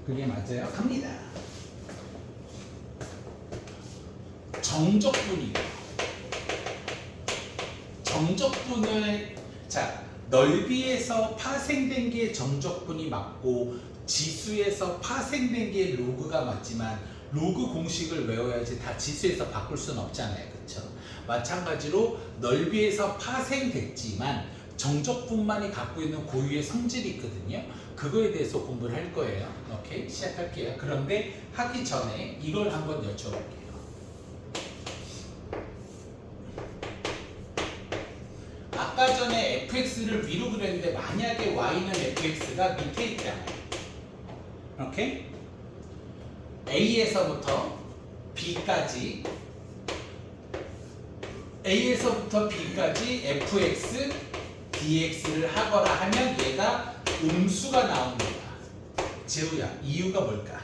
그게 맞아요. 갑니다. 정적분이 정적분을 자 넓이에서 파생된 게 정적분이 맞고 지수에서 파생된 게 로그가 맞지만 로그 공식을 외워야지 다 지수에서 바꿀 수는 없잖아요. 그렇죠? 마찬가지로 넓이에서 파생됐지만 정적분만이 갖고 있는 고유의 성질이 있거든요. 그거에 대해서 공부를 할 거예요. 오케이? 시작할게요. 그런데 하기 전에 이걸 한번 여쭤볼게요. 아까 전에 fx를 위로 그렸는데 만약에 y는 fx가 밑에 있잖아요. 오케이? a에서부터 b까지 fx dx를 하거나 하면 얘가 음수가 나옵니다. 재우야, 이유가 뭘까?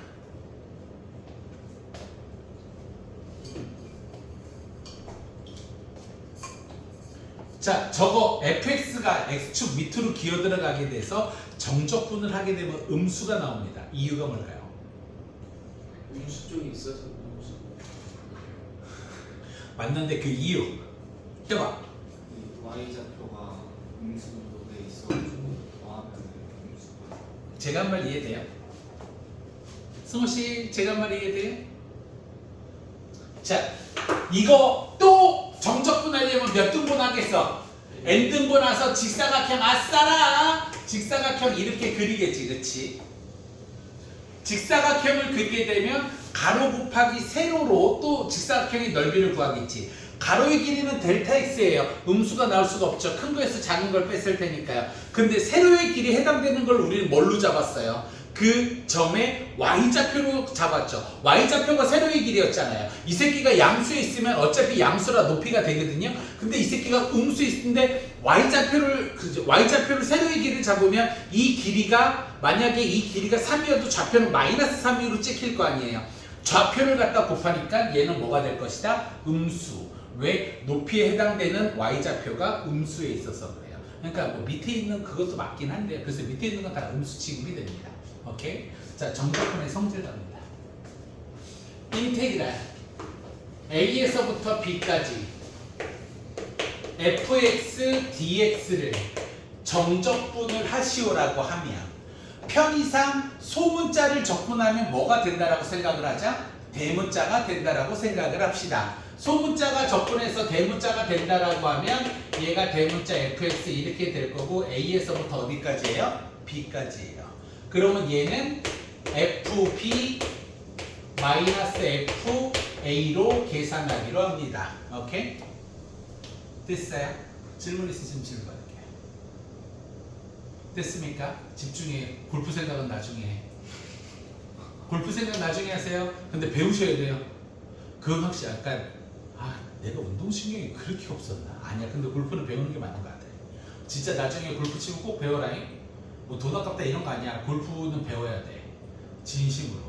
자, 저거 fx가 x축 밑으로 기어 들어가게 돼서 정적분을 하게 되면 음수가 나옵니다. 이유가 뭘까요? 음수 쪽이 있어서 음수. 맞는데 그 이유 해봐. 이 y 좌표가 음수로 돼 있어가지고 더하면 음수가. 제가 한 말 이해돼요? 승호씨 제가 한 말 이해돼요? 자, 이거 또 정적분 하려면 몇 등분 하겠어? n등분 와서 직사각형 아싸라! 직사각형 이렇게 그리겠지, 그치? 직사각형을 그리게 되면 가로 곱하기 세로로 또 직사각형의 넓이를 구하겠지. 가로의 길이는 델타 x예요. 음수가 나올 수가 없죠. 큰 거에서 작은 걸 뺐을 테니까요. 근데 세로의 길이 해당되는 걸 우리는 뭘로 잡았어요? 그 점에 y좌표로 잡았죠. y좌표가 세로의 길이었잖아요. 이 새끼가 양수에 있으면 어차피 양수라 높이가 되거든요. 근데 이 새끼가 음수에 있는데 y좌표를 세로의 길이를 잡으면 이 길이가 만약에 이 길이가 3이어도 좌표는 마이너스 3으로 찍힐 거 아니에요. 좌표를 갖다 곱하니까 얘는 뭐가 될 것이다? 음수. 왜? 높이에 해당되는 y좌표가 음수에 있어서 그래요. 그러니까 뭐 밑에 있는 그것도 맞긴 한데 그래서 밑에 있는 건 다 음수 취급이 됩니다. 오케이? 자, 정적분의 성질 갑니다. 인테그랄 a에서부터 b까지 fx dx를 정적분을 하시오라고 하면 편의상 소문자를 적분하면 뭐가 된다라고 생각을 하자? 대문자가 된다라고 생각을 합시다. 소문자가 적분해서 대문자가 된다라고 하면 얘가 대문자 fx 이렇게 될 거고 a에서부터 어디까지예요? b까지예요. 그러면 얘는 fb fa로 계산하기로 합니다. 오케이? 됐어요? 질문 있으시면 질문 받을게요. 됐습니까? 집중해. 골프 생각은 나중에. 골프 생각 나중에 하세요. 근데 배우셔야 돼요. 그건 확실히 약간 내가 운동신경이 그렇게 없었나? 아니야. 근데 골프는 배우는 게 맞는 것 같아. 진짜 나중에 골프 치고 꼭 배워라잉. 뭐 돈 아깝다 이런 거 아니야. 골프는 배워야 돼. 진심으로.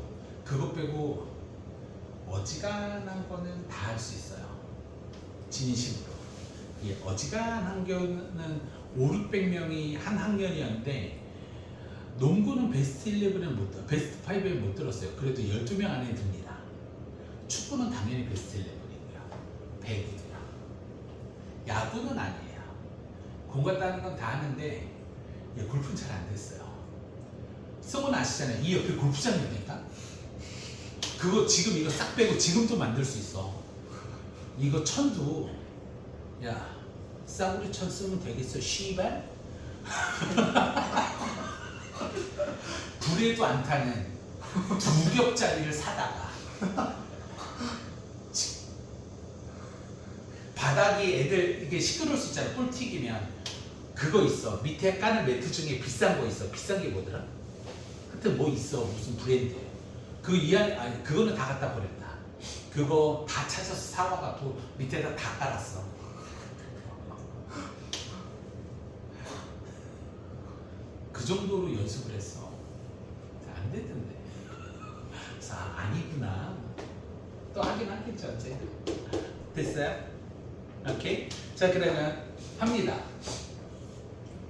그거 빼고 어지간한 거는 다 할 수 있어요. 진심으로. 예, 어지간한 경우는 5,600명이 한 학년이었는데 농구는 베스트 11에 베스트 5에 못 들었어요. 그래도 12명 안에 듭니다. 축구는 당연히 베스트 11이고요. 배구도요. 야구는 아니에요. 공 갔다는 건 다 하는데 골프는 잘 안 됐어요. 승훈 아시잖아요. 이 옆에 골프장이니까. 그거 지금 이거 싹 빼고 지금도 만들 수 있어. 이거 천도 야 싸구려 천 쓰면 되겠어. 씨발. 불에도 안 타는 2겹짜리를 사다가 바닥이 애들 이게 시끄러울 수 있잖아. 꿀 튀기면 그거 있어. 밑에 까는 매트 중에 비싼 거 있어. 비싼 게 뭐더라? 하여튼 뭐 있어. 무슨 브랜드. 그 이안에 아니 그거는 다 갖다 버렸다. 그거 다 찾아서 사와갖고 밑에다 다 깔았어. 그 정도로 연습을 했어. 안 되던데. 그래서 아니구나. 또 하긴 하겠죠. 어째. 됐어요? 오케이. 자 그러면 합니다.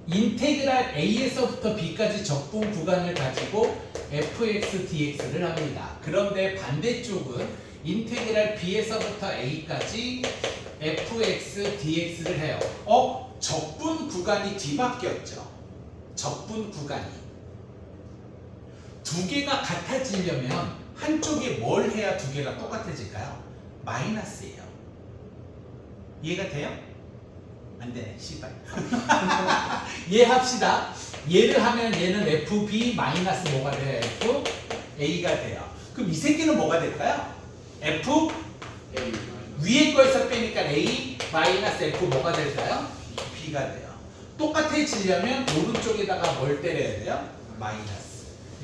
인테그랄 a에서부터 b까지 적분 구간을 가지고 fx dx를 합니다. 그런데 반대쪽은 인테그랄 b에서부터 a까지 fx dx를 해요. 적분 구간이 뒤바뀌었죠. 적분 구간이 두 개가 같아지려면 한쪽에 뭘 해야 두 개가 똑같아질까요? 마이너스예요. 이해가 돼요? 안 되네, 씨발. 이해합시다. 얘를 하면 얘는 FB 마이너스 뭐가 돼요? FA가 돼요. 그럼 이 새끼는 뭐가 될까요? F A 위에 거에서 빼니까 A 마이너스 F 뭐가 될까요? B가 돼요. 똑같아지려면 오른쪽에다가 뭘 때려야 돼요? 마이너스.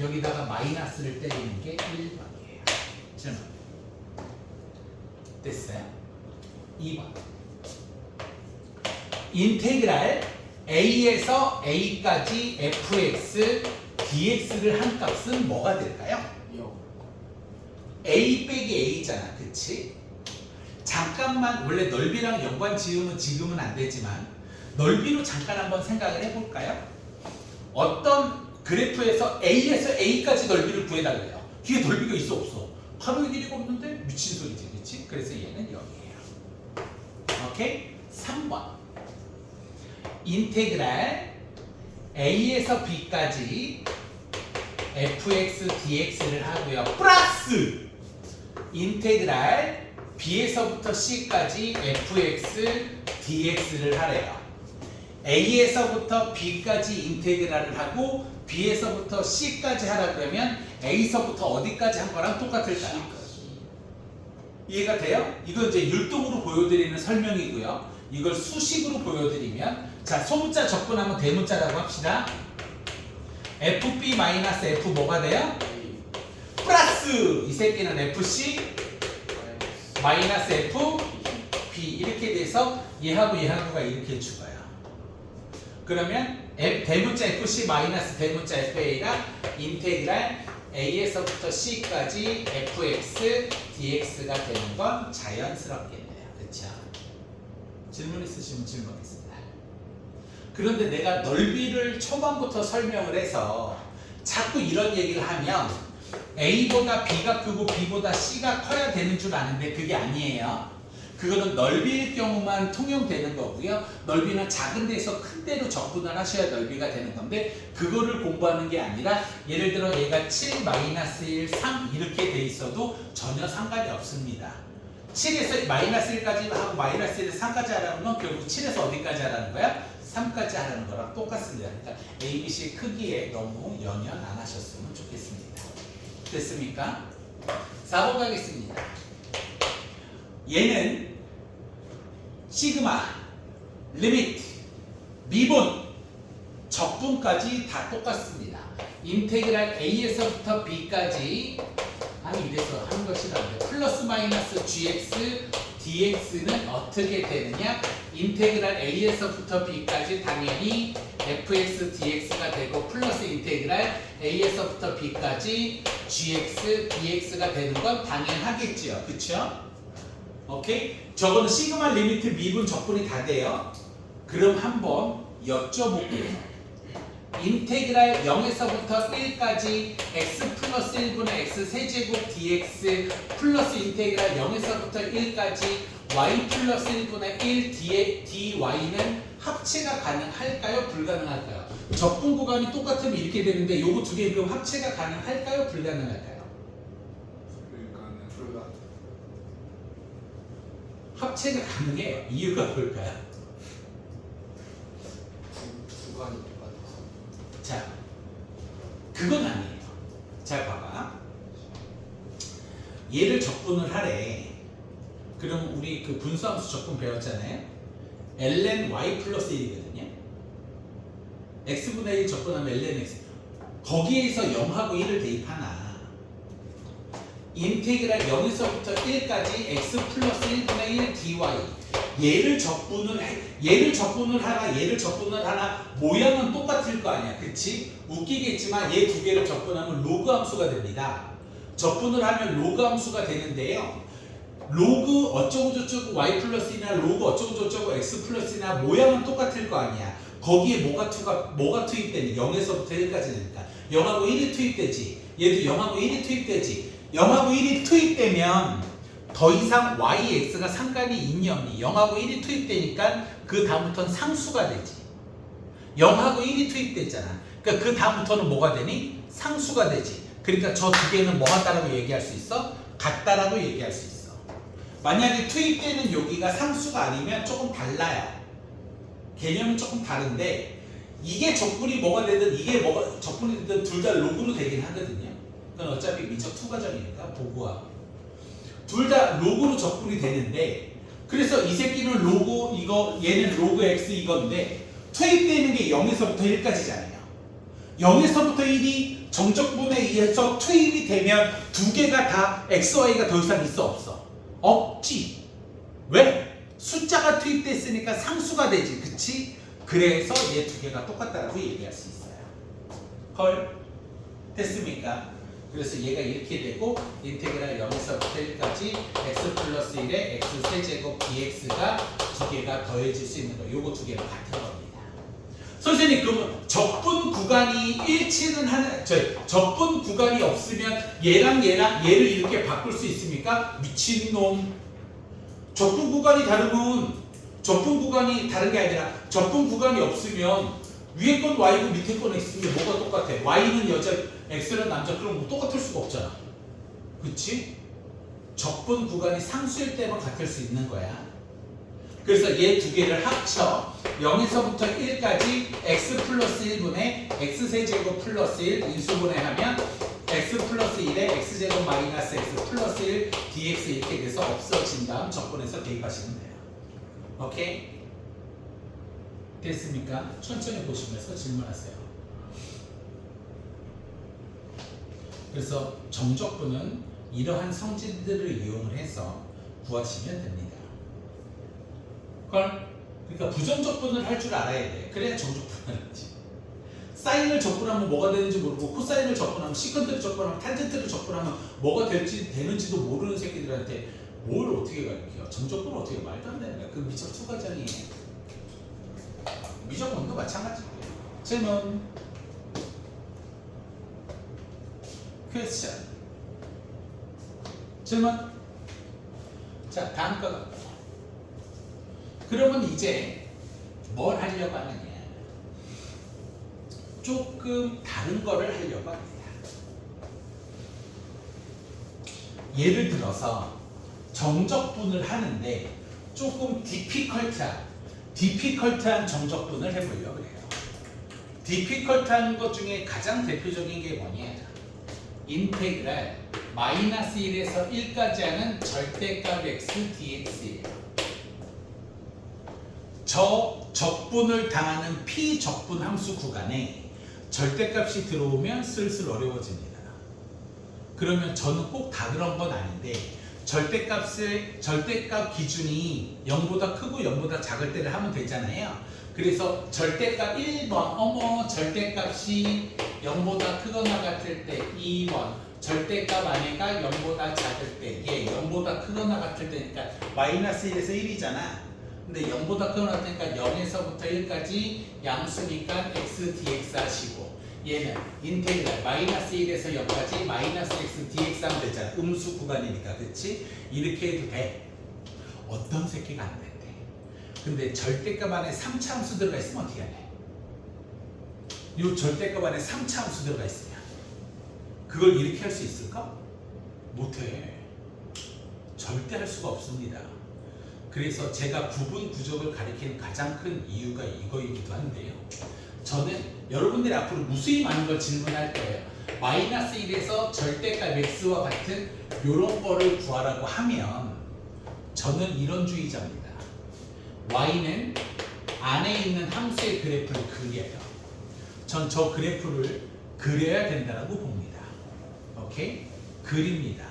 여기다가 마이너스를 때리는 게 1번이에요. 질문. 됐어요? 2번. 인테그랄 a에서 a까지 fx dx를 한 값은 뭐가 될까요? 0 a 빼기 a잖아, 그치? 잠깐만, 원래 넓이랑 연관 지으면 지금은 안 되지만 넓이로 잠깐 한번 생각을 해볼까요? 어떤 그래프에서 a에서 a까지 넓이를 구해달래요. 뒤에 넓이가 있어 없어? 바로 길이가 없는데 미친 소리지, 그치? 그래서 얘는 0이에요. 오케이? 3번. 인테그랄 a에서 b까지 fx dx를 하고요. 플러스 인테그랄 b에서부터 c까지 fx dx를 하래요. a에서부터 b까지 인테그랄을 하고 b에서부터 c까지 하라 그러면 a서부터 어디까지 한 거랑 똑같을까요? 이해가 돼요? 이거 이제 율동으로 보여드리는 설명이고요. 이걸 수식으로 보여드리면, 자, 소문자 적분하면 대문자라고 합시다. fb-f 뭐가 돼요? A 플러스 이 새끼는 fc 마이너스 f b 이렇게 돼서 얘하고 얘하고가 이렇게 죽어요. 그러면 대문자 fc 마이너스 대문자 fa가 인테그랄 a에서부터 c까지 fx dx가 되는 건 자연스럽겠네요. 그렇죠? 질문 있으시면 질문하겠습니다. 그런데 내가 넓이를 초반부터 설명을 해서 자꾸 이런 얘기를 하면 A보다 B가 크고 B보다 C가 커야 되는 줄 아는데 그게 아니에요. 그거는 넓이일 경우만 통용되는 거고요. 넓이는 작은 데서 큰 데로 적분을 하셔야 넓이가 되는 건데 그거를 공부하는 게 아니라 예를 들어 얘가 7, 마이너스 1, 3 이렇게 돼 있어도 전혀 상관이 없습니다. 7에서 마이너스 1까지 하고 마이너스 1에서 3까지 하라는 건 결국 7에서 어디까지 하라는 거야? 3까지 하라는 거랑 똑같습니다. 그러니까 A, B, C 크기에 너무 연연 안 하셨으면 좋겠습니다. 됐습니까? 4번 가겠습니다. 얘는 시그마, 리미트, 미분, 적분까지 다 똑같습니다. 인테그랄 A에서부터 B까지 이래서 하는 것이라는데 플러스 마이너스 gx dx는 어떻게 되느냐? 인테그랄 a에서부터 b까지 당연히 fx dx가 되고 플러스 인테그랄 a에서부터 b까지 gx dx가 되는 건 당연하겠지요. 그쵸? 오케이? 저거는 시그마 리미트 미분 적분이 다 돼요. 그럼 한번 여쭤볼게요. 인테그랄 0에서부터 1까지 x 플러스 1분의 x 세제곱 dx 플러스 인테그랄 0에서부터 1까지 y 플러스 1분의 1 dy는 합체가 가능할까요? 불가능할까요? 적분 구간이 똑같으면 이렇게 되는데 요거 두 개 그럼 합체가 가능할까요? 불가능할까요? 불가 합체가 가능해요. 이유가 뭘까요? 구간이 똑같아서 자, 그건 아니에요. 자, 봐봐. 얘를 적분을 하래. 그럼 우리 그 분수함수 적분 배웠잖아요. ln y 플러스 1이거든요. x분의 1 적분하면 ln x. 거기에서 0하고 1을 대입하나. 인테그랄 0에서부터 1까지 x 플러스 1분의 1 dy. 얘를 적분을 하나 모양은 똑같을 거 아니야. 그치? 웃기겠지만 얘 두 개를 적분하면 로그 함수가 됩니다. 적분을 하면 로그 함수가 되는데요. 로그 어쩌고 저쩌고 y 플러스 1이나 로그 어쩌고 저쩌고 x 플러스 1이나 모양은 똑같을 거 아니야. 거기에 뭐가 투입되니? 0에서부터 1까지니까 0하고 1이 투입되지. 얘도 0하고 1이 투입되지. 0하고 1이 투입되면 더 이상 yx가 상관이 있니 없니? 0하고 1이 투입되니까 그 다음부터는 상수가 되지. 0하고 1이 투입됐잖아. 그러니까 그 다음부터는 뭐가 되니? 상수가 되지. 그러니까 저 두 개는 뭐 같다라고 얘기할 수 있어? 같다라고 얘기할 수 있어. 만약에 투입되는 여기가 상수가 아니면 조금 달라요. 개념은 조금 다른데 이게 적분이 뭐가 되든 이게 뭐가 적분이 되든 둘 다 로그로 되긴 하거든요. 그건 어차피 미적 투과정이니까 보고하. 둘 다 로그로 적분이 되는데 그래서 이 새끼는 로그 이거 얘는 로그 x 이건데 투입되는 게 0에서부터 1까지잖아요. 0에서부터 1이 정적분에 의해서 투입이 되면 두 개가 다 xy가 더 이상 있어 없어? 없지. 왜? 숫자가 투입됐으니까 상수가 되지. 그치? 그래서 얘 두 개가 똑같다라고 얘기할 수 있어요. 헐? 됐습니까? 그래서 얘가 이렇게 되고 인테그랄 0에서부터 1까지 x 플러스 1에 x 세제곱 dx가 두 개가 더해질 수 있는 거. 요거 두 개가 같은 겁니다. 선생님 그러면 적분 구간이 일치는 하는 적분 구간이 없으면 얘랑 얘를 이렇게 바꿀 수 있습니까? 미친놈. 적분 구간이 다르면 적분 구간이 다른 게 아니라 적분 구간이 없으면 위에 건 y고 밑에 건 x인데 뭐가 똑같아? y는 여자 x는 남자. 그럼 뭐 똑같을 수가 없잖아. 그치? 적분 구간이 상수일 때만 같을 수 있는 거야. 그래서 얘 두 개를 합쳐 0에서부터 1까지 x 플러스 1분의 x 세제곱 플러스 1 인수분해하면 x 플러스 1에 x제곱 마이너스 x 플러스 1 dx 이렇게 돼서 없어진 다음 적분해서 대입하시면 돼요. 오케이? 됐습니까? 천천히 보시면서 질문하세요. 그래서 정적분은 이러한 성질들을 이용을 해서 구하시면 됩니다. 그러니까 부정적분을 할 줄 알아야 돼. 그래야 정적분을 하지. 사인을 적분하면 뭐가 되는지 모르고 코사인을 적분하면 시컨트를 적분하면 탄젠트를 적분하면 뭐가 되는지도 모르는 새끼들한테 뭘 어떻게 가르쳐? 정적분을 어떻게 말도 안 되는 거야. 그 미적 투과정이에요. 미적분도 마찬가지고요. 질문. 퀘스천. 질문. 자, 다음 거. 그러면 이제 뭘 하려고 하느냐? 조금 다른 거를 하려고 합니다. 예를 들어서 정적분을 하는데 조금 디피컬트한 정적분을 해보려고 해요. 디피컬트한 것 중에 가장 대표적인 게 뭐냐? 인테그랄 마이너스 1에서 1까지 하는 절대값 x dx예요. 저 적분을 당하는 피적분 함수 구간에 절대값이 들어오면 슬슬 어려워집니다. 그러면 저는 꼭 다 그런 건 아닌데 절대값 기준이 0보다 크고 0보다 작을 때를 하면 되잖아요. 그래서 절대값 1번 절대값이 0보다 크거나 같을 때 2번 절대값 안에가 0보다 작을 때 0보다 크거나 같을 때니까 마이너스 1에서 1이잖아. 근데 0보다 크거나 같으니까 0에서부터 1까지 양수니까 x dx 하시고 얘는 인테그랄 마이너스 1에서 0까지 마이너스 x dx 하면 되잖아. 음수 구간이니까. 그치? 이렇게 해도 돼. 어떤 새끼가 안 된대. 근데 절대값 안에 3차 함수 들어가 있으면 어떻게 할래? 이 절대값 안에 3차 함수 들어가 있으면 그걸 이렇게 할 수 있을까? 못해. 절대 할 수가 없습니다. 그래서 제가 구분 구족을 가리키는 가장 큰 이유가 이거이기도 한데요. 저는 여러분들이 앞으로 무수히 많은 걸 질문할 거예요. 마이너스 1에서 절대값 x와 같은 이런 거를 구하라고 하면 저는 이런 주의자입니다. y는 안에 있는 함수의 그래프를 그려요. 전 저 그래프를 그려야 된다고 봅니다. 오케이? 그립니다.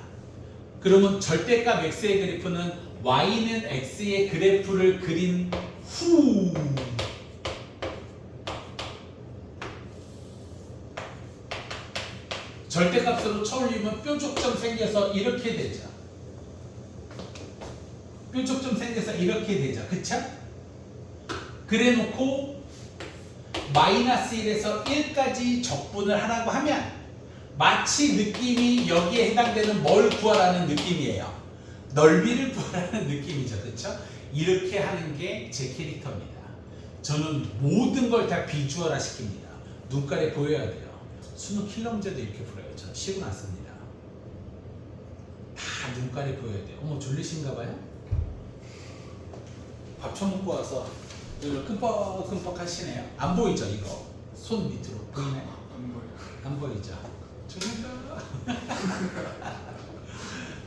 그러면 절대값 x의 그래프는 y는 x의 그래프를 그린 후 절대값으로 쳐올리면 뾰족점 생겨서 이렇게 되죠. 뾰족점 생겨서 이렇게 되죠. 그쵸? 그래 놓고 마이너스 1에서 1까지 적분을 하라고 하면 마치 느낌이 여기에 해당되는 뭘 구하라는 느낌이에요. 넓이를 구하라는 느낌이죠. 그렇죠? 이렇게 하는 게 제 캐릭터입니다. 저는 모든 걸 다 비주얼화 시킵니다. 눈깔에 보여야 돼요. 수능 킬러 문제도 이렇게 풀어요. 저 쉬고 났습니다. 다 눈깔에 보여야 돼요. 어머 졸리신가 봐요? 밥 처먹고 와서 이걸 끔뻑끔뻑 하시네요. 안 보이죠 이거? 손 밑으로 보이나요? 안 보여. 안 보이죠? 졸린다.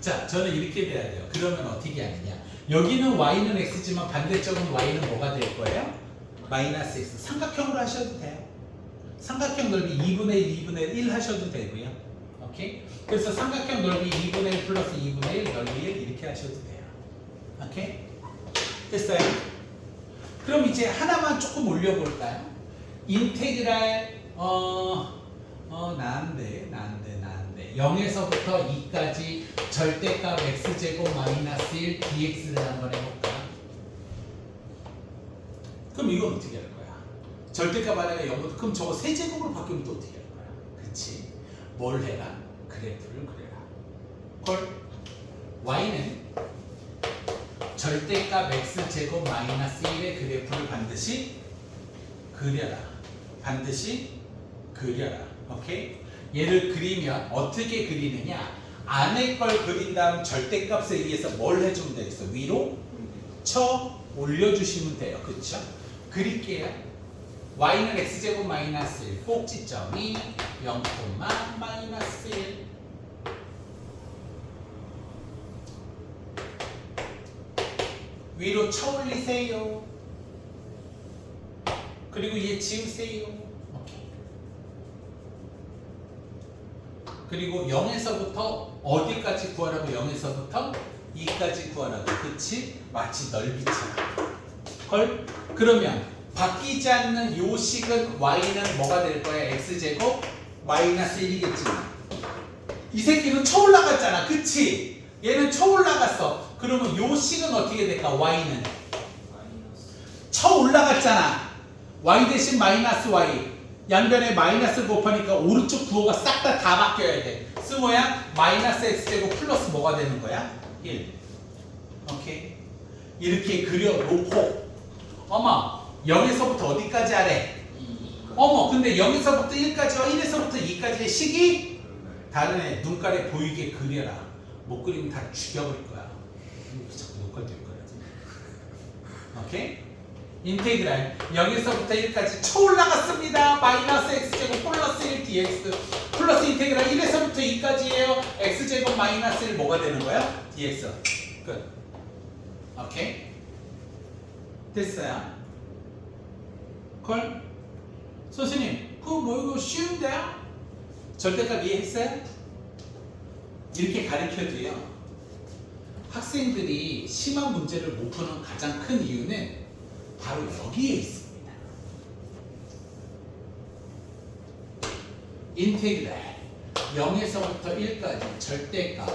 자, 저는 이렇게 돼야 돼요. 그러면 어떻게 하느냐? 여기는 y는 x지만 반대쪽은 y는 뭐가 될 거예요? 마이너스 x. 삼각형으로 하셔도 돼요. 삼각형 넓이 2분의 1, 2분의 1 하셔도 되고요. 오케이? 그래서 삼각형 넓이 2분의 1 플러스 2분의 1 넓이 1 이렇게 하셔도 돼요. 오케이? 됐어요? 그럼 이제 하나만 조금 올려볼까요? 인테그랄 나은데 0에서부터 2까지 절대값 x제곱 마이너스 1 dx를 한번 해볼까? 그럼 이건 어떻게 할 거야? 절대값 안에가 0부터 그럼 저거 세제곱으로 바뀌면 또 어떻게 할 거야? 그치? 뭘 해라? 그래프를 그려라. 헐 y는 절대값 x제곱 마이너스 1의 그래프를 반드시 그려라. 반드시 그려라. 오케이? 얘를 그리면 어떻게 그리느냐? 안에 걸 그린 다음 절대값에 의해서 뭘 해주면 되겠어? 위로 쳐 올려주시면 돼요. 그쵸? 그릴게요. y는 x제곱 마이너스 1 꼭지점이 0, 마이너스 1 위로 쳐 올리세요. 그리고 얘 지우세요. 오케이. 그리고 0에서부터 어디까지 구하라고? 0에서부터 2까지 구하라고. 그치? 마치 넓이처럼. 헐? 그러면 바뀌지 않는 요 식은 y는 뭐가 될 거야? x제곱 마이너스 1이겠지만 이 새끼는 쳐 올라갔잖아. 그치? 얘는 쳐 올라갔어. 그러면 요 식은 어떻게 될까? y는 쳐 올라갔잖아. y 대신 마이너스 y 양변에 마이너스 곱하니까 오른쪽 부호가 싹 다 바뀌어야 돼. 스모양 마이너스 x제곱 플러스 뭐가 되는 거야? 1. 오케이? 이렇게 그려놓고 어머 0에서부터 어디까지 하래? 어머 근데 0에서부터 1까지와 1에서부터 2까지의 식이 다르네. 눈깔에 보이게 그려라. 못 그리면 다 죽여버릴 거야. 자꾸 눈깔 될 거야. 오케이? 인테그랄 0에서부터 1까지 쳐 올라갔습니다. 마이너스 x제곱 플러스 1 dx 플러스 인테그랄 1에서부터 2까지예요. x제곱 마이너스 1 뭐가 되는 거야? dx. 끝. 오케이? 됐어요. 콜? 선생님 그거 뭐 이거 쉬운데요? 절대값 이해했어요? 이렇게 가르쳐도요. 학생들이 심한 문제를 못 푸는 가장 큰 이유는 바로 여기에 있습니다. 인테그랄 0에서부터 1까지 절대값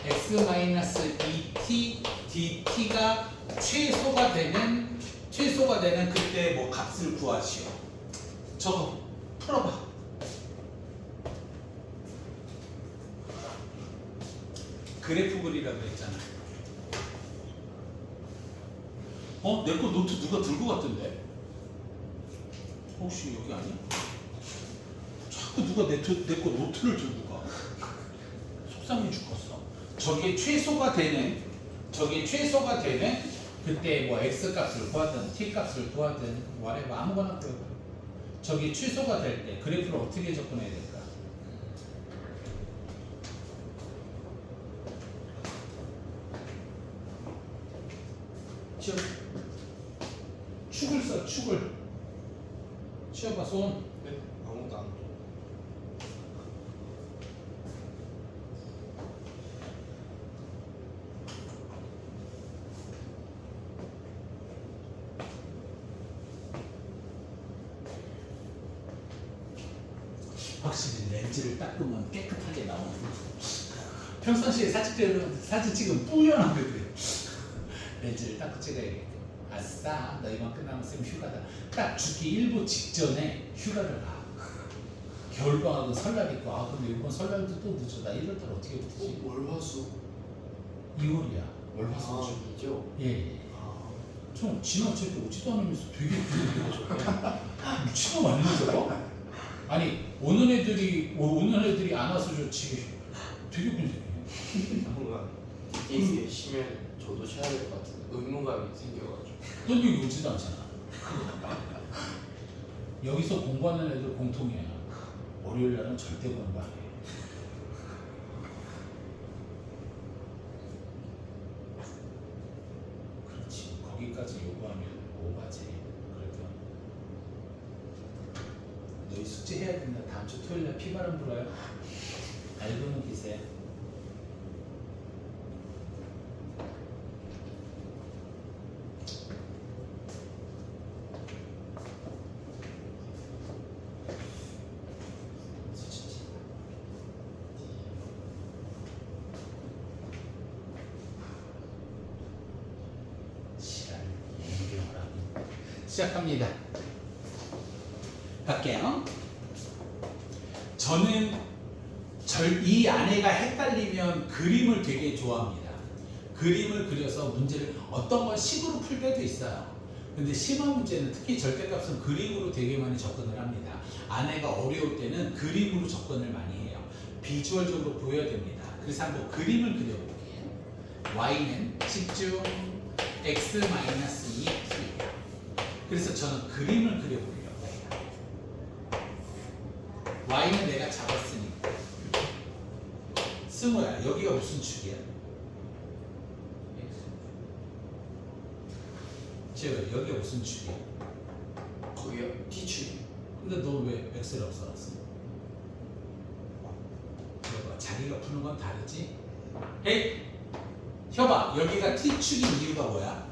x-2t dt가 최소가 되는 그때 뭐 값을 구하시오. 저거 풀어봐. 그래프 그리라고 했잖아. 내 거 노트 누가 들고 갔던데? 혹시 여기 아니야? 자꾸 누가 내 거 노트를 들고 가. 속상해 죽겠어. 저게 최소가 되는 그때 뭐 x 값을 구하든 t 값을 구하든 whatever 아무거나 구해봐. 저게 최소가 될 때 그래프를 어떻게 접근해야 될까? 축을 써, 축을. 치워봐, 손. 네? 아무도 안 줘. 확실히 렌즈를 닦으면 깨끗하게 나오는. 평상시에 사진 찍으면 뿌연하게 돼. 렌즈를 닦고 찍어야겠다. 아싸 너 이만 끝나면 쌤 휴가다. 딱 죽기 일보 직전에 휴가를 가. 겨울방학은 설날 있고 아 근데 이번 설날도 또 늦어. 나 1월달 어떻게 붙지? 월화수. 2월이야 월화수주. 이죠. 예. 아, 좀 지나치게 오지도 않으면서 되게 부르게 미친놈 아니야 저거? 아니 오는 애들이 안 와서 좋지 되게 분석해. 뭔가 이게 쉬면 저도 쉬어야 될 것 같은데 의무감이 생겨가지고. 넌 여기 오지도 않잖아. 여기서 공부하는 애들 공통이야. 월요일 날은 절대 공부 안 해. 그렇지. 거기까지 요구하면 오바지. 그래도 너희 숙제 해야 된다. 다음 주 토요일 날 피바람 불어요. 알고는 기세. 시작합니다. 갈게요. 저는 이 아내가 헷갈리면 그림을 되게 좋아합니다. 그림을 그려서 문제를 어떤 건 식으로 풀 때도 있어요. 근데 심한 문제는 특히 절대값은 그림으로 되게 많이 접근을 합니다. 아내가 어려울 때는 그림으로 접근을 많이 해요. 비주얼적으로 보여야 됩니다. 그래서 한번 그림을 그려볼게요. y는 집중 x-2t. 그래서 저는 그림을 그려보려고 해요. y는 내가 잡았으니까. 승우야, 여기가 무슨 축이야? 재호야, 여기가 무슨 축이야? 거기요? T축이. 근데 너 왜 x를 없어놨어? 여봐, 자기가 푸는 건 다르지? 에이! 혀봐, 여기가 t축인 이유가 뭐야?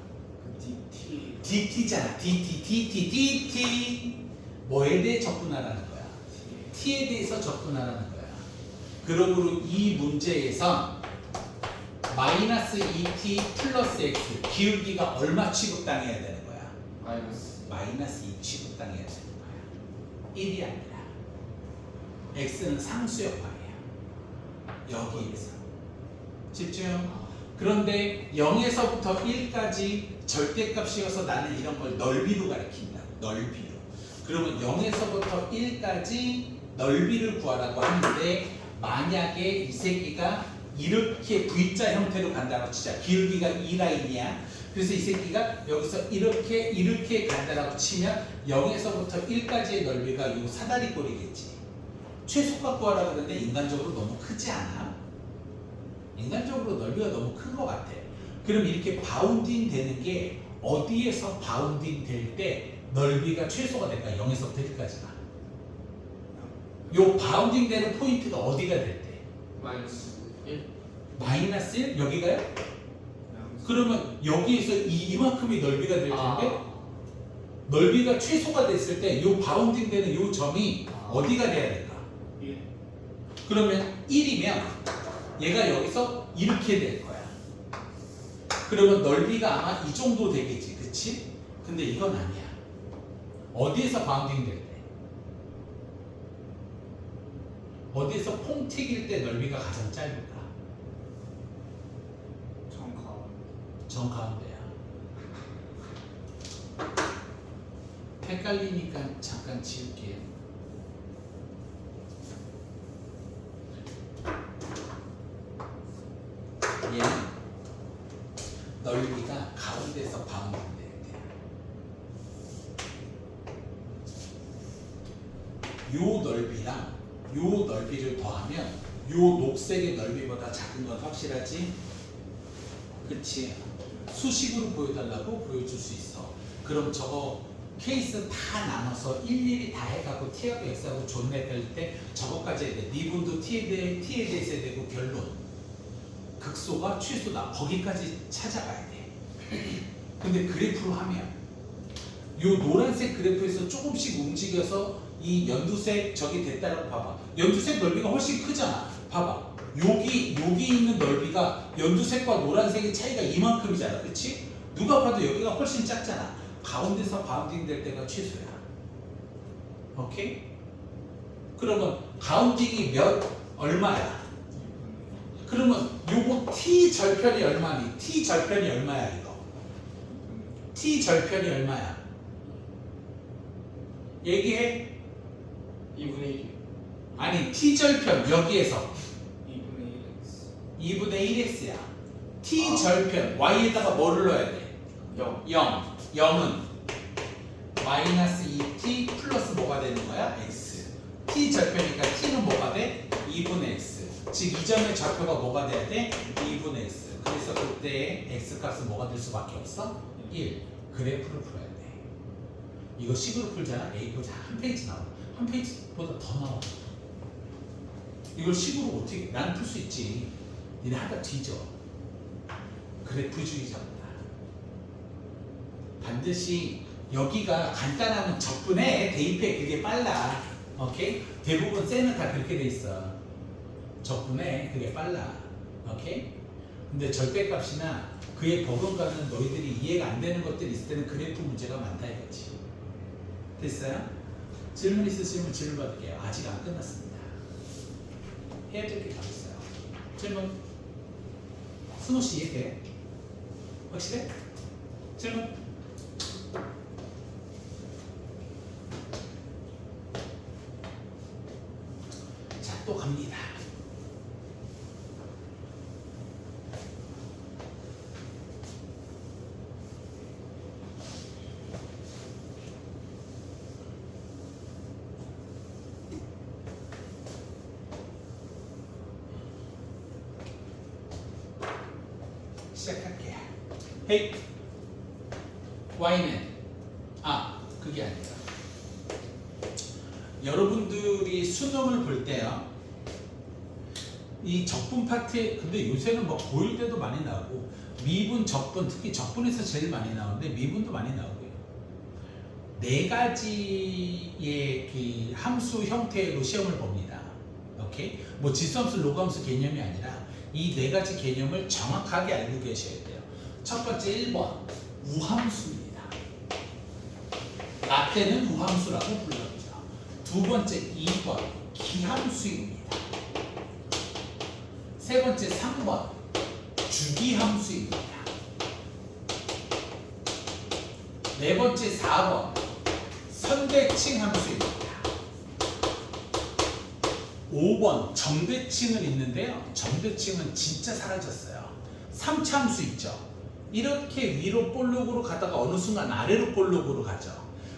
DT잖아. DT. 뭐에 대해 접근하라는 거야? T에 대해서 접근하라는 거야. 그러므로 이 문제에선 마이너스 2T 플러스 X 기울기가 얼마 취급당해야 되는 거야? 마이너스 2 취급당해야 되는 거야. 1이 아니라. X는 상수역방이야. 여기에서. 집중. 그런데 0에서부터 1까지 절대값이어서 나는 이런 걸 넓이로 가리킨다. 넓이로. 그러면 0에서부터 1까지 넓이를 구하라고 하는데 만약에 이 새끼가 이렇게 V자 형태로 간다고 치자. 기울기가 2라인이야. 그래서 이 새끼가 여기서 이렇게 간다라고 치면 0에서부터 1까지의 넓이가 이 사다리꼴이겠지. 최소값 구하라고 하는데 인간적으로 너무 크지 않아? 인간적으로 넓이가 너무 큰 것 같아. 그럼 이렇게 바운딩 되는 게 어디에서 바운딩 될 때 넓이가 최소가 될까? 0에서부터 1까지가. 요 바운딩 되는 포인트가 어디가 될 때? 마이너스 1. 마이너스 1? 여기가요? 그러면 여기에서 이만큼이 넓이가 될 텐데 넓이가 최소가 됐을 때 요 바운딩 되는 요 점이 어디가 돼야 될까? 1. 그러면 1이면 얘가 여기서 이렇게 될 거야. 그러면 넓이가 아마 이 정도 되겠지, 그치? 근데 이건 아니야. 어디에서 바운딩 될 때? 어디에서 퐁 튀길 때 넓이가 가장 짧을까? 정가운데야. 헷갈리니까 잠깐 지울게요. 얘는 넓이가 가운데서 바운딩 될 때. 요 넓이랑 요 넓이를 더하면 요 녹색의 넓이보다 작은 건 확실하지? 그치? 수식으로 보여달라고 보여줄 수 있어. 그럼 저거 케이스 다 나눠서 일일이 다 해가고 T하고 X하고 존나 헷갈릴 때 저거까지 해야 돼. 미분도 T에 대해서 해야 되고 결론. 극소가 최소다. 거기까지 찾아가야 돼. 근데 그래프로 하면 요 노란색 그래프에서 조금씩 움직여서 이 연두색 저기 됐다라고 봐봐. 연두색 넓이가 훨씬 크잖아. 봐봐. 여기 있는 넓이가 연두색과 노란색의 차이가 이만큼이잖아. 그치? 누가 봐도 여기가 훨씬 작잖아. 가운데서 바운딩 될 때가 최소야. 오케이? 그러면 가운딩이 얼마야? 그러면 요거 t 절편이 얼마니? t 절편이 얼마야 이거? t 절편이 얼마야? 얘기해. 2분의 1이요. 아니 t 절편 여기에서 2분의 2분의 1x야. t 절편 y에다가 뭐를 넣어야 돼? 1. 0. 0. 0은 마이너스 2t 플러스 뭐가 되는 거야? x. t 절편이니까 t는 뭐가 돼? 2분의 x. 즉 이 점의 좌표가 뭐가 돼야 돼? 2분의 x. 그래서 그때 x 값은 뭐가 될 수밖에 없어? 1. 그래프를 풀어야 돼. 이거 식으로 풀잖아. A 보자. 한 페이지 나와. 한 페이지보다 더 나와. 이걸 식으로 어떻게? 나는 풀 수 있지. 니네 하다 뒤져. 그래프주의자구나. 반드시 여기가 간단하면 적분해. 대입해. 그게 빨라. 오케이? 대부분 쌤은 다 그렇게 돼 있어. 적분해. 그게 빨라. 오케이? 근데 절대값이나 그의 버금가는 너희들이 이해가 안 되는 것들이 있을 때는 그래프 문제가 많다 이거지. 됐어요? 질문 있으시면 질문 받을게요. 아직 안 끝났습니다. 해야 될 게 다 있어요. 질문. 승호씨 이해돼? 확실해? 질문. 자, 또 갑니다. 시작할게요. 헤이 y는 그게 아니라 여러분들이 수능을 볼 때요 이 적분 파트에 근데 요새는 뭐 고1 때도 많이 나오고 미분, 적분 특히 적분에서 제일 많이 나오는데 미분도 많이 나오고요. 네 가지의 그 함수 형태로 시험을 봅니다. 오케이? 뭐 지수함수, 로그함수 개념이 아니라 이 네 가지 개념을 정확하게 알고 계셔야 돼요. 첫 번째 1번 우함수입니다. 라떼는 우함수라고 불러죠. 두 번째 2번 기함수입니다. 세 번째 3번 주기함수입니다. 네 번째 4번 선대칭 함수입니다. 5번 정대칭은 있는데요. 정대칭은 진짜 사라졌어요. 3차 함수 있죠. 이렇게 위로 볼록으로 가다가 어느 순간 아래로 볼록으로 가죠.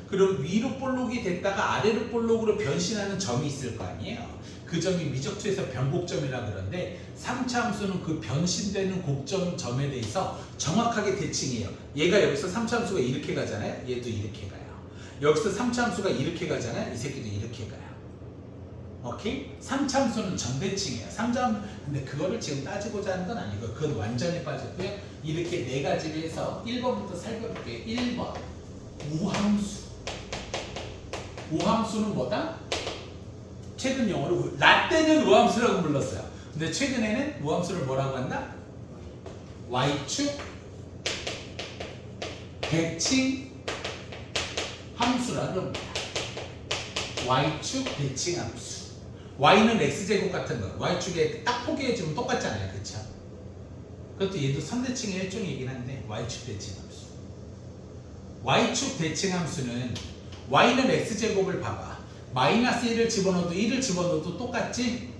그럼 위로 볼록이 됐다가 아래로 볼록으로 변신하는 점이 있을 거 아니에요. 그 점이 미적투에서 변곡점이라 그러는데 3차 함수는 그 변신되는 곡점점에 대해서 정확하게 대칭해요. 얘가 여기서 3차 함수가 이렇게 가잖아요. 얘도 이렇게 가요. 여기서 3차 함수가 이렇게 가잖아요. 이 새끼도 이렇게 가요. 오케이? 3차 함수는 정대칭이에요. 3차 근데 그거를 지금 따지고자 하는 건 아니고 그건 완전히 빠졌고요. 이렇게 네 가지를 해서 1번부터 살펴볼게요. 1번 우함수. 우함수는 뭐다? 최근 용어로 라떼는 우함수라고 불렀어요. 근데 최근에는 우함수를 뭐라고 한다? Y축 대칭 함수라고 합니다. Y축 대칭 함수. Y는 X제곱 같은 거. Y축에 딱 포개해주면 똑같잖아요. 그쵸? 그것도 얘도 선대칭의 일종이긴 한데 Y축 대칭 함수. Y축 대칭 함수는 Y는 X제곱을 봐봐. 마이너스 1을 집어넣어도 1을 집어넣어도 똑같지?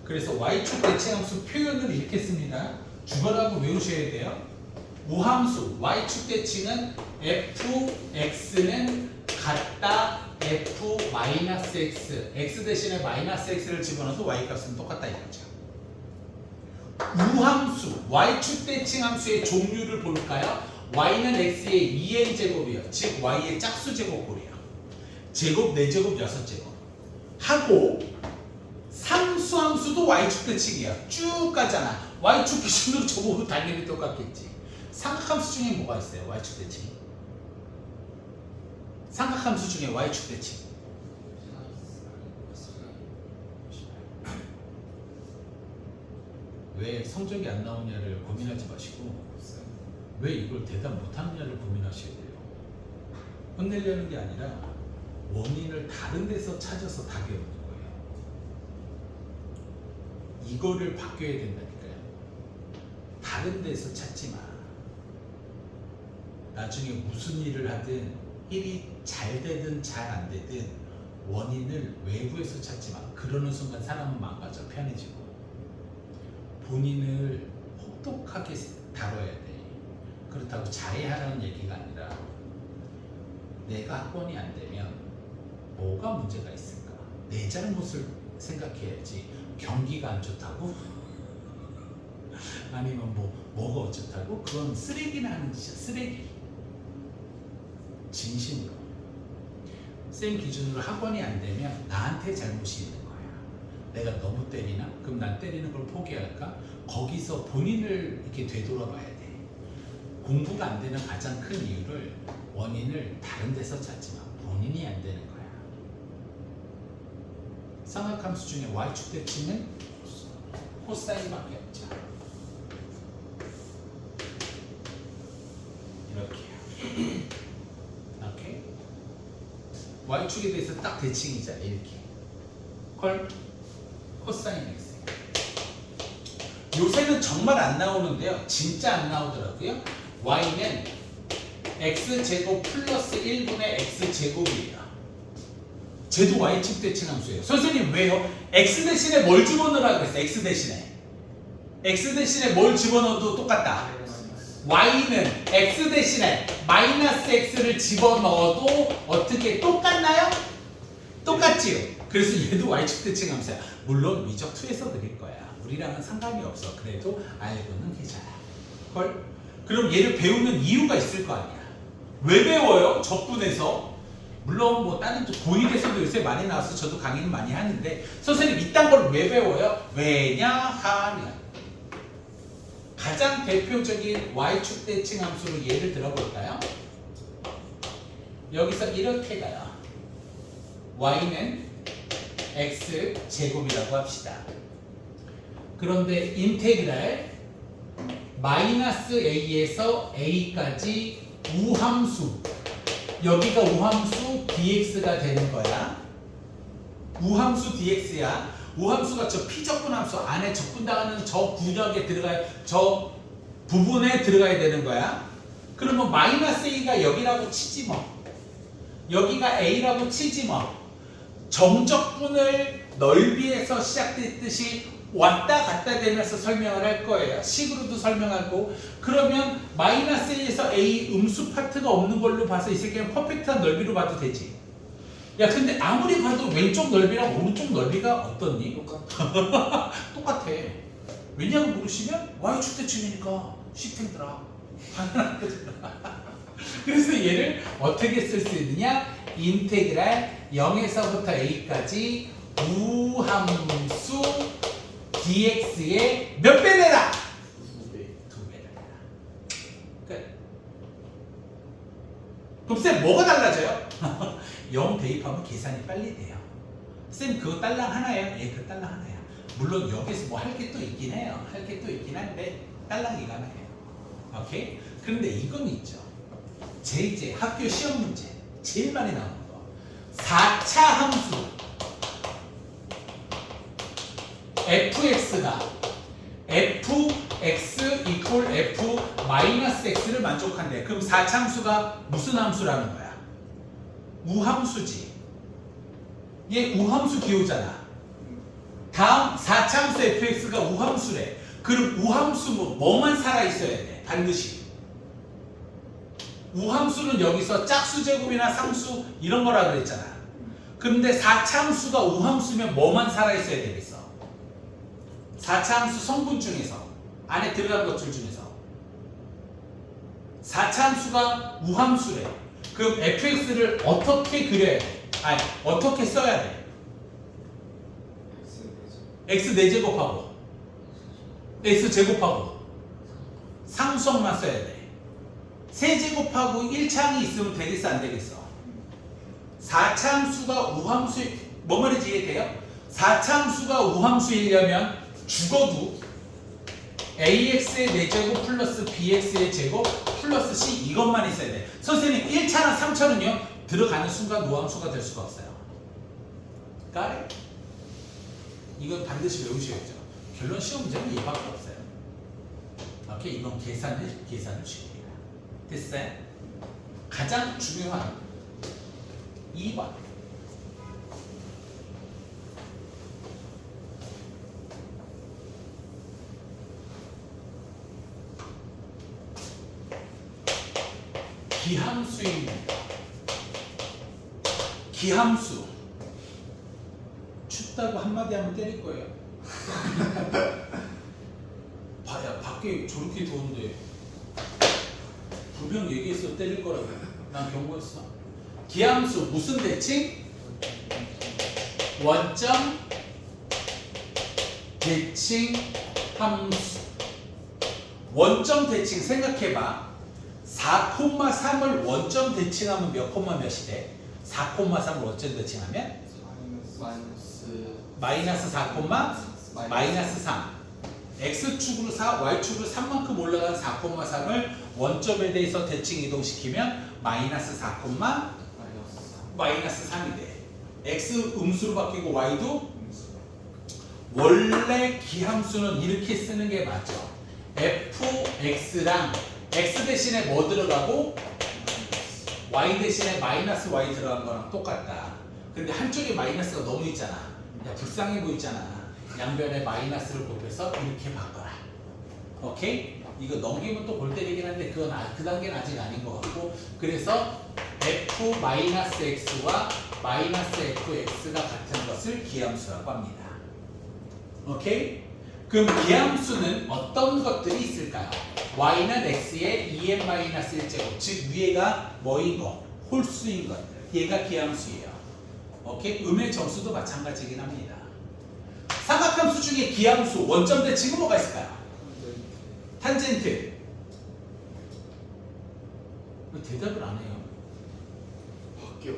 그래서 Y축 대칭 함수 표현을 이렇게 씁니다. 주거라고 외우셔야 돼요. 우함수 Y축 대칭은 fx는 같다 f-x x 대신에 마이너스 x를 집어넣어도 y 값은 똑같다 이거죠. 우함수 Y축 대칭 함수의 종류를 볼까요? y는 x의 2n 제곱이요. 즉 y의 짝수 제곱꼴이에요. 제곱 4제곱 6제곱 하고 상수함수도 Y축 대칭이에요. 쭉 가잖아. Y축 기준으로 저거 당연히 똑같겠지. 삼각함수 중에 뭐가 있어요? Y축 대칭. 삼각함수 중에 Y축 대칭. 왜 성적이 안 나오냐를 고민하지 마시고 왜 이걸 대답 못하느냐를 고민하셔야 돼요. 혼내려는 게 아니라 원인을 다른 데서 찾아서 답이 없는 거예요. 이거를 바뀌어야 된다니까요. 다른 데서 찾지 마. 나중에 무슨 일을 하든 일이 잘 되든 잘 안 되든 원인을 외부에서 찾지 마. 그러는 순간 사람은 망가져, 편해지고. 본인을 혹독하게 다뤄야 돼. 그렇다고 자해하라는 얘기가 아니라 내가 학원이 안 되면 뭐가 문제가 있을까? 내 잘못을 생각해야지. 경기가 안 좋다고? 아니면 뭐가 어쩌다고? 그건 쓰레기나 하는 짓이야. 쓰레기. 진심으로. 쌤 기준으로 학원이 안 되면 나한테 잘못이 있는 거야. 내가 너무 때리나? 그럼 난 때리는 걸 포기할까? 거기서 본인을 이렇게 되돌아봐야 돼. 공부가 안 되는 가장 큰 이유를 원인을 다른 데서 찾지 마. 본인이 안 되는 거야. 삼각함수 중에 y축 대칭은 코사인밖에 없죠. 이렇게요. 오케이? y축에 대해서 딱 대칭이잖아. 이렇게. 헐 코사인 x. 요새는 정말 안 나오는데요. 진짜 안 나오더라고요. y는 x제곱 플러스 1분의 x제곱이에요. 쟤도 y축 대칭 함수예요. 선생님 왜요? x 대신에 뭘 집어넣으라 그랬어? x 대신에 뭘 집어넣어도 똑같다. y는 x 대신에 마이너스 x를 집어넣어도 어떻게 똑같나요? 똑같지요. 그래서 얘도 y축 대칭 함수야. 물론 미적 2에서 그릴 거야. 우리랑은 상관이 없어. 그래도 알고는 계좌야. 헐? 그럼 얘를 배우는 이유가 있을 거 아니야. 왜 배워요? 적분에서. 물론 뭐 다른 고1에서도 요새 많이 나와서 저도 강의는 많이 하는데 선생님 이딴 걸 왜 배워요? 왜냐하면 가장 대표적인 y축 대칭 함수로 예를 들어볼까요? 여기서 이렇게 가요. y는 x 제곱이라고 합시다. 그런데 인테그랄 마이너스 a에서 a까지 우함수, 여기가 우함수 dx가 되는 거야. 우함수 dx야. 우함수가 저 피적분함수 안에 적분당하는 저 구역에 들어가야, 저 부분에 들어가야 되는 거야. 그러면 마이너스 a가 여기라고 치지 뭐. 여기가 a라고 치지 뭐. 정적분을 넓이에서 시작됐듯이 왔다 갔다 되면서 설명을 할 거예요. 식으로도 설명하고. 그러면 마이너스 a에서 a 음수 파트가 없는 걸로 봐서 이 새끼는 퍼펙트한 넓이로 봐도 되지. 야 근데 아무리 봐도 왼쪽 넓이랑 오른쪽 넓이가 어떻니? 똑같아. 왜냐고 물으시면 y축 대칭이니까 식탱들아. 그래서 얘를 어떻게 쓸 수 있느냐? 인테그랄 0에서부터 a까지 우함수 dx의 몇 배 내라? 2배를 내라. 끝. 그럼 쌤 뭐가 달라져요? 0 대입하면 계산이 빨리 돼요. 쌤 그거 딸랑 하나예요? 예, 그 딸랑 하나야. 물론 여기서 뭐 할 게 또 있긴 해요. 할 게 또 있긴 한데 딸랑 이거 하나예요. 오케이? 그런데 이건 있죠. 제 이제 학교 시험 문제 제일 많이 나오는 거. 4차 함수 fx가 fx 이퀄 f 마이너스 x를 만족한대. 그럼 4차 함수가 무슨 함수라는 거야? 우함수지. 얘 우함수 기호잖아. 다음 4차 함수 fx가 우함수래. 그럼 우함수 뭐만 살아있어야 돼? 반드시. 우함수는 여기서 짝수제곱이나 상수 이런 거라 그랬잖아. 근데 4차 함수가 우함수면 뭐만 살아있어야 되겠어? 4차 함수 성분 중에서 안에 들어간 것들 중에서 4차 함수가 우함수래. 그럼 fx를 어떻게 그려야 돼? 아니 어떻게 써야 돼? x 4제곱하고 x 제곱하고 상수항만 써야 돼. 세제곱하고 1차항이 있으면 되겠어 안 되겠어? 4차 함수가 우함수 뭐 말인지 이해돼요? 4차 함수가 우함수이려면 죽어도 AX의 4제곱 플러스 BX의 제곱 플러스 C 이것만 있어야 돼. 선생님 1차나 3차는요 들어가는 순간 노함수가 될 수가 없어요. 까래? 이건 반드시 외우셔야죠. 결론 시험 문제는 이밖에 없어요. 오케이, 이건 계산을 시킵니다. 됐어요? 가장 중요한 2번. 기함수입니다. 기함수. 춥다고 한마디 하면 때릴 거예요. 봐야 밖에 저렇게 더운데 불병 얘기했어 때릴 거라고. 난 경고했어. 기함수 무슨 대칭? 원점 대칭 함수. 원점 대칭 생각해봐. 4,3을 원점 대칭하면 몇 콤마 몇이 돼? 4,3을 원점 대칭하면? 마이너스 4, 마이너스 3. X축으로 4, Y축으로 3만큼 올라간 4,3을 원점에 대해서 대칭 이동시키면 마이너스 4, 마이너스 3이 돼. X 음수로 바뀌고 Y도 원래 기함수는 이렇게 쓰는 게 맞죠. fx랑 x 대신에 뭐 들어가고 y 대신에 마이너스 y 들어간 거랑 똑같다. 근데 한쪽에 마이너스가 너무 있잖아. 야, 불쌍해 보이잖아. 양변에 마이너스를 곱해서 이렇게 바꿔라. 오케이? 이거 넘기면 또 골 때리긴 한데 그 단계는 아직 아닌 것 같고, 그래서 f-x와 마이너스 fx가 같은 것을 기함수라고 합니다. 오케이? 그럼 기함수는 어떤 것들이 있을까요? y는 x의 2n-1제곱, 즉 위에가 뭐인 거? 홀수인 것. 얘가 기함수예요. 오케이? 음의 정수도 마찬가지긴 합니다. 삼각함수 중에 기함수, 원점 대칭은 뭐가 있을까요? 탄젠트. 왜 대답을 안 해요? 바뀌어.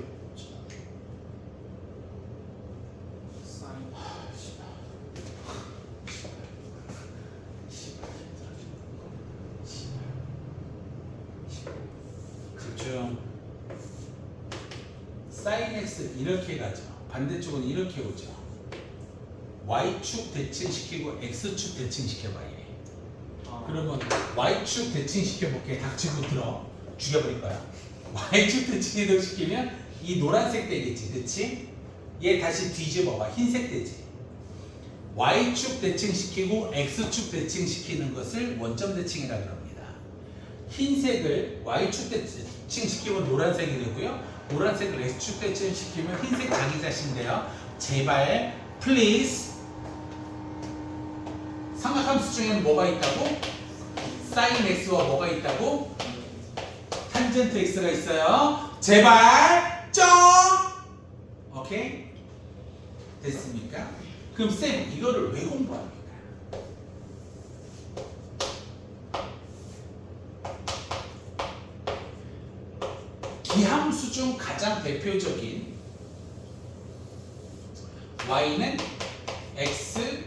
집중. 사인 x 이렇게 가죠. 반대쪽은 이렇게 오죠. y축 대칭시키고 x축 대칭시켜봐요. 그러면 y축 대칭시켜볼게. 닥치고 들어. 죽여버릴 거야. y축 대칭 이동시키면 이 노란색 되겠지, 그치? 얘 다시 뒤집어봐. 흰색 되지. y축 대칭시키고 x축 대칭시키는 것을 원점 대칭이라고 합니다. 흰색을 y축 대칭시키면 노란색이 되고요, 노란색을 x축 대칭시키면 흰색 자기 자신인데요. 제발 please, 삼각함수 중에는 뭐가 있다고? 사인 x와 뭐가 있다고? 탄젠트 x가 있어요. 제발 좀. 오케이? 됐습니까? 그럼 쌤 이거를 왜 공부합니까? 기함수 중 가장 대표적인 y는 x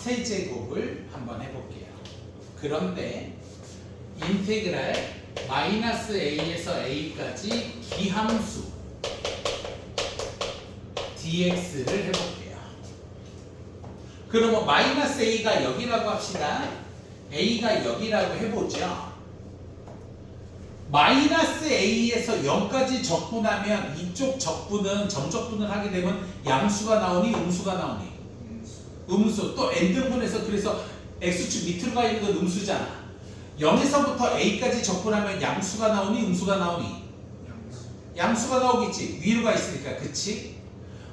세제곱을 한번 해볼게요. 그런데 인테그랄 마이너스 a에서 a까지 기함수 dx를 해볼게요. 그러면 마이너스 a가 여기라고 합시다. a가 여기라고 해보죠. 마이너스 a에서 0까지 적분하면 이쪽 적분은 점적분을 하게 되면 양수가 나오니 음수가 나오니? 음수. 또 n등분해서 그래서 x축 밑으로 가 있는 건 음수잖아. 0에서부터 a까지 적분하면 양수가 나오니 음수가 나오니? 양수가 나오겠지. 위로 가 있으니까. 그치?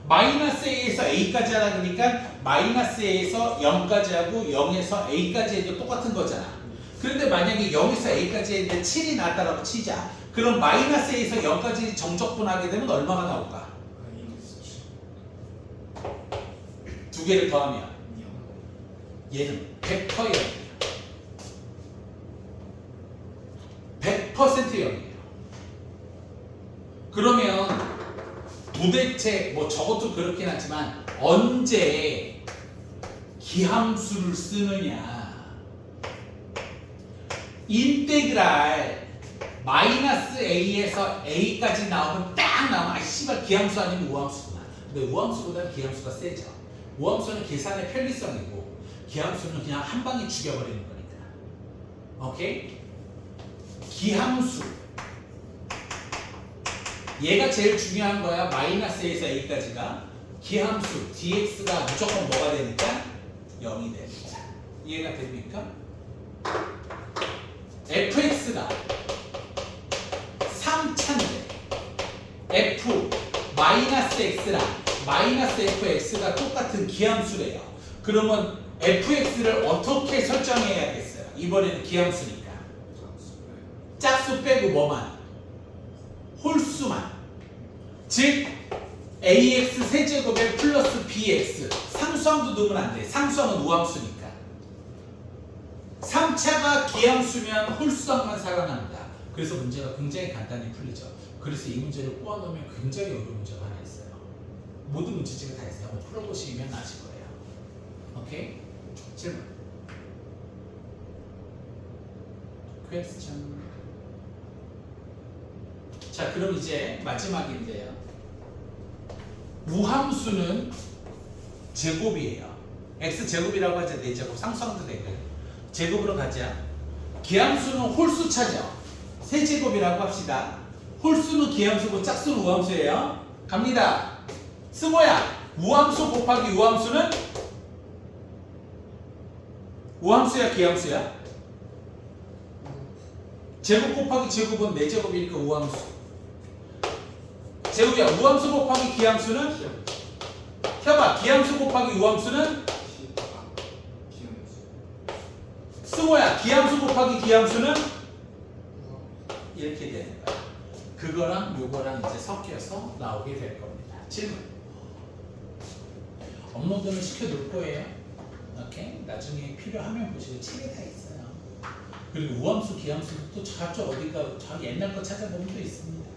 마이너스 a에서 a까지 하라 그러니까 마이너스 a에서 0까지 하고 0에서 a까지 해도 똑같은 거잖아. 그런데 만약에 0에서 a까지 했는데 7이 나왔다라고 치자. 그럼 마이너스 a에서 0까지 정적분하게 되면 얼마가 나올까? 두 개를 더하면 얘는 100%예요. 100% 0이에요. 그러면 도대체 뭐 저것도 그렇긴 하지만 언제 기함수를 쓰느냐? 인테그랄 마이너스 a에서 a까지 나오면 딱 나오면 아 씨발 기함수 아니면 우함수구나. 근데 우함수보다 기함수가 세죠. 우함수는 계산의 편리성이고 기함수는 그냥 한 방에 죽여버리는 거니까. 오케이? 기함수 얘가 제일 중요한 거야. 마이너스에서 a까지가 기함수 dx가 무조건 뭐가 되니까 0이 됩니다. 이해가 됩니까? fx가 3차인데 f 마이너스 x랑 마이너스 fx가 똑같은 기함수래요. 그러면 fx를 어떻게 설정해야겠어요? 이번에는 기함수니까 짝수 빼고 뭐만? 홀수만. 즉 ax 세제곱에 플러스 bx 상수항도 넣으면 안 돼. 상수항은 우함수니까. 3차가 기함수면 홀수항만 살아납니다. 그래서 문제가 굉장히 간단히 풀리죠. 그래서 이 문제를 꼬아놓으면 굉장히 어려운 문제가 하나 있어요. 모든 문제집에 다 있어요. 한번 풀어보시면 아실 거예요. 오케이? 질문. 퀘스천. 자, 그럼 이제 마지막인데요. 무함수는 제곱이에요. x제곱이라고 하자. 4제곱 상수항도 되고요. 제곱으로 가자. 기함수는 홀수차죠. 세제곱이라고 합시다. 홀수는 기함수고 짝수는 우함수예요. 갑니다. 승호야, 우함수 곱하기 우함수는 우함수야 기함수야? 제곱 곱하기 제곱은 4제곱이니까 우함수. 제곱이야. 우함수 곱하기 기함수는? 혀봐. 기함수 곱하기 우함수는? 승호야. 기함수 곱하기 기함수는? 이렇게 되는 거야. 그거랑 요거랑 이제 섞여서 나오게 될 겁니다. 질문. 업로드는 시켜둘 거예요. 오케이? 나중에 필요하면 보시고 책에 다 있어요. 그리고 우함수, 기함수도 또 저쪽 어디가 자기 옛날 거 찾아보면 또 있습니다.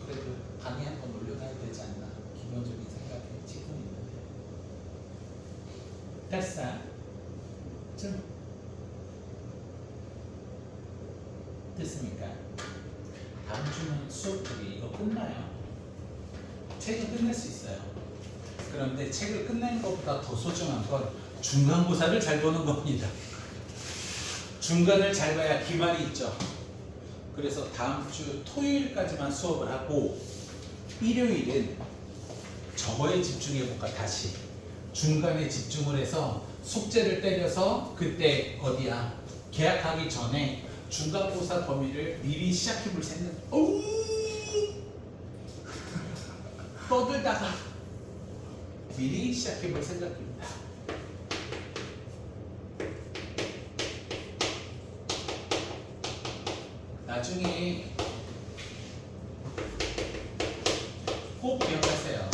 그래도 강의 한번 올려놔야 되지 않나 기본적인 생각이 지금 있는데. 됐어? 질문. 됐습니까? 다음 주는 수업들이 이거 끝나요. 책은 끝낼 수 있어요. 그런데 책을 끝내는 것보다 더 소중한 건 중간고사를 잘 보는 겁니다. 중간을 잘 봐야 기말이 있죠. 그래서 다음 주 토요일까지만 수업을 하고 일요일은 저거에 집중해 볼까. 다시 중간에 집중을 해서 숙제를 때려서 그때 어디야 계약하기 전에 중간고사 범위를 미리 시작해 볼 생각. 어우 떠들다가 미리 시작해 볼 생각입니다. 나중에 꼭 기억하세요.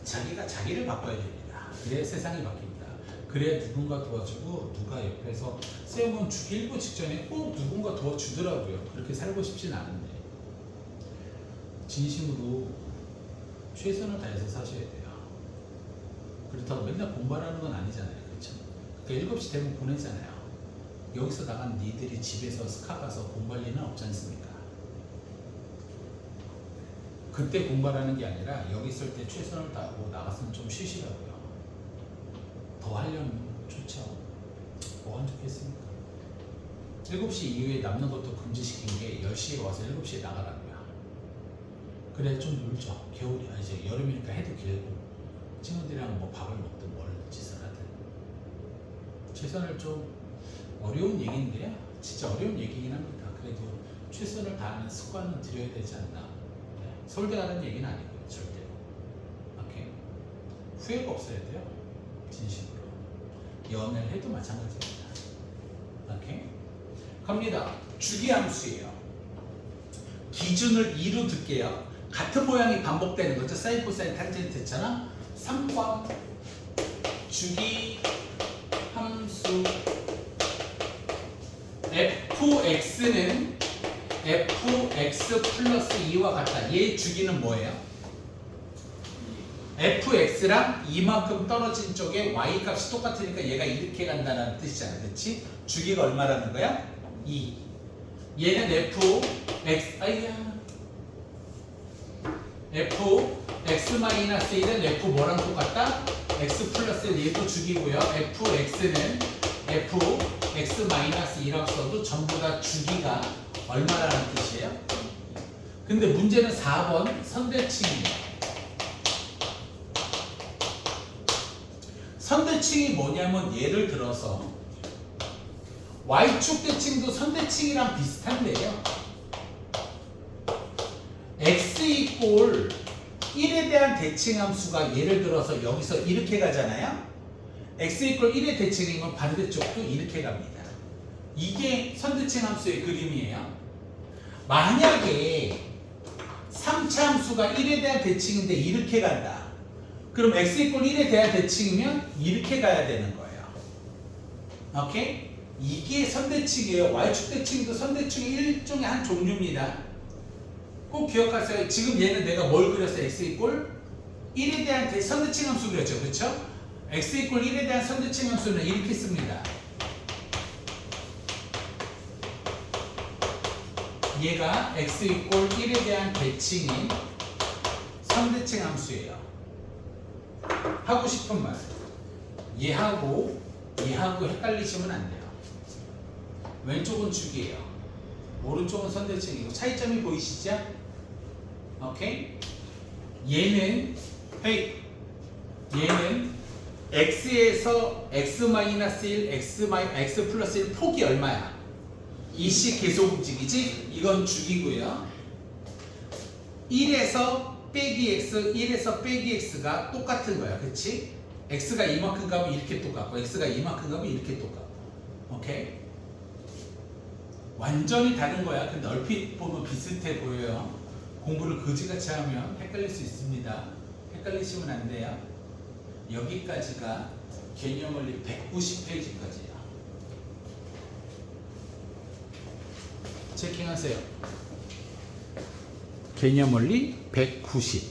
자기가 자기를 바꿔야 됩니다. 그래야 세상이 바뀝니다. 그래야 누군가 도와주고 누가 옆에서 쌤은 죽일고 직전에 꼭 누군가 도와주더라고요. 그렇게 살고 싶진 않은데 진심으로 최선을 다해서 사셔야 돼요. 그렇다고 맨날 공부하라는 건 아니잖아요. 그렇죠? 그러니까 7시 되면 보내잖아요. 여기서 나간 니들이 집에서 스카 가서 공부할 리는 없지 않습니까? 그때 공부하라는 게 아니라 여기 있을 때 최선을 다하고 나갔으면 좀 쉬시라고요. 더 하려면 좋죠. 뭐가 안 좋겠습니까? 7시 이후에 남는 것도 금지시킨 게 10시에 와서 7시에 나가라고요. 그래 좀 놀죠. 겨울이 이제 여름이니까 해도 길고 친구들이랑 뭐 밥을 먹든 뭘 짓을 하든 최선을 좀 어려운 얘기인데요. 진짜 어려운 얘기긴 합니다. 그래도 최선을 다하는 습관은 들여야 되지 않나. 네. 서울대 가는 얘기는 아니고요. 절대로. 오케이? 후회가 없어야 돼요. 진심으로. 연애를 해도 마찬가지입니다. 오케이? 갑니다. 주기함수예요. 기준을 2로 둘게요. 같은 모양이 반복되는 거죠. 사인, 코사인, 탄젠트 했잖아. 3번 주기함수 fx는 fx 플러스 2와 같다. 얘 주기는 뭐예요? fx랑 이만큼 떨어진 쪽에 y 값이 똑같으니까 얘가 이렇게 간다는 뜻이잖아. 그렇지? 주기가 얼마라는 거야? 2. 얘는 fx fx-1은 f 뭐랑 똑같다? x 플러스 1 얘도 주기고요. fx는 fx-1이라고 써도 전부 다 주기가 얼마라는 뜻이에요? 근데 문제는 4번 선대칭이에요. 선대칭이 뭐냐면 예를 들어서 Y축 대칭도 선대칭이랑 비슷한데요. x 이꼴 1에 대한 대칭함수가 예를 들어서 여기서 이렇게 가잖아요. x 이꼴 1의 대칭이면 반대쪽도 이렇게 갑니다. 이게 선대칭함수의 그림이에요. 만약에 3차 함수가 1에 대한 대칭인데 이렇게 간다. 그럼 x 이꼴 1에 대한 대칭이면 이렇게 가야 되는 거예요. 오케이? 이게 선대칭이에요. y축 대칭도 선대칭의 일종의 한 종류입니다. 꼭 기억하세요. 지금 얘는 내가 뭘 그렸어? x 이꼴 1에 대한 선대칭 함수 그렸죠. 그렇죠? x 이꼴 1에 대한 선대칭 함수는 이렇게 씁니다. 얘가 x 이꼴 1에 대한 대칭인 선대칭 함수예요. 하고 싶은 말. 얘하고 헷갈리시면 안 돼요. 왼쪽은 주기예요. 오른쪽은 선대칭이고 차이점이 보이시죠? 오케이? 얘는 x에서 x-1, x 플러스 1 폭이 얼마야? 이씩 계속 움직이지? 이건 주기고요. 1에서 빼기 x가 똑같은 거야. 그치? x가 이만큼 가면 이렇게 똑같고 x가 이만큼 가면 이렇게 똑같고. 오케이? 완전히 다른 거야. 근데 얼핏 보면 비슷해 보여요. 공부를 그지같이 하면 헷갈릴 수 있습니다. 헷갈리시면 안 돼요. 여기까지가 개념원리 190페이지까지예요. 체킹하세요. 개념원리 190.